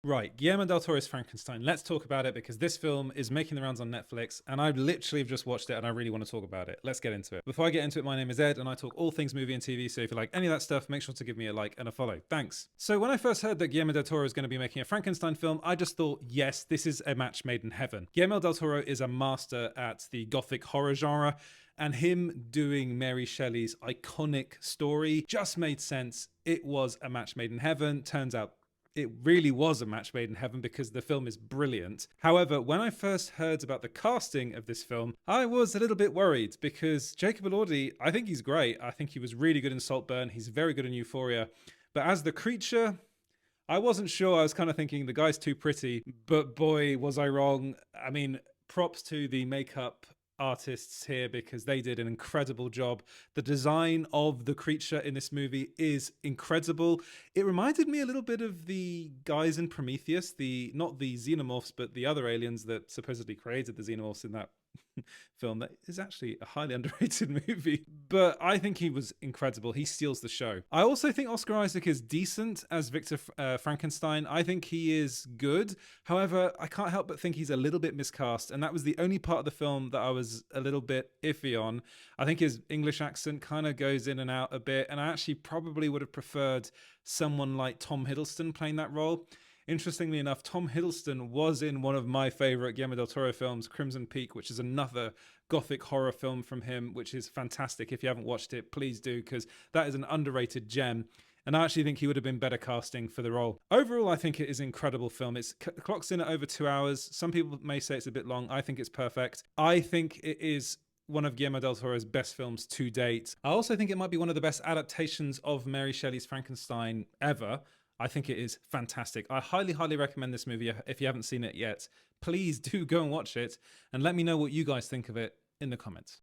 Right, Guillermo del Toro's Frankenstein. Let's talk about it because this film is making the rounds on Netflix and I literally have just watched it and I really want to talk about it. Let's get into it. Before I get into it, my name is Ed and I talk all things movie and TV, so if you like any of that stuff, make sure to give me a like and a follow. Thanks. So when I first heard that Guillermo del Toro is going to be making a Frankenstein film, I just thought, yes, this is a match made in heaven. Guillermo del Toro is a master at the gothic horror genre, and him doing Mary Shelley's iconic story just made sense. It was a match made in heaven. Turns out it really was a match made in heaven because the film is brilliant. However, when I first heard about the casting of this film, I was a little bit worried because Jacob Elordi, I think he's great. I think he was really good in Saltburn. He's very good in Euphoria. But as the creature, I wasn't sure. I was kind of thinking the guy's too pretty, but boy, was I wrong. I mean, props to the makeup artists here because they did an incredible job. The design of the creature in this movie is incredible. It reminded me a little bit of the guys in Prometheus, the not the xenomorphs, but the other aliens that supposedly created the xenomorphs in that film that is actually a highly underrated movie. But I think he was incredible. He steals the show. I also think Oscar Isaac is decent as Victor Frankenstein. I think he is good. However, I can't help but think he's a little bit miscast, and that was the only part of the film that I was a little bit iffy on. I think his English accent kind of goes in and out a bit, and I actually probably would have preferred someone like Tom Hiddleston playing that role. Interestingly enough, Tom Hiddleston was in one of my favorite Guillermo del Toro films, Crimson Peak, which is another gothic horror film from him, which is fantastic. If you haven't watched it, please do, because that is an underrated gem. And I actually think he would have been better casting for the role. Overall, I think it is an incredible film. It clocks in at over 2 hours. Some people may say it's a bit long. I think it's perfect. I think it is one of Guillermo del Toro's best films to date. I also think it might be one of the best adaptations of Mary Shelley's Frankenstein ever. I think it is fantastic. I highly, highly recommend this movie if you haven't seen it yet. Please do go and watch it and let me know what you guys think of it in the comments.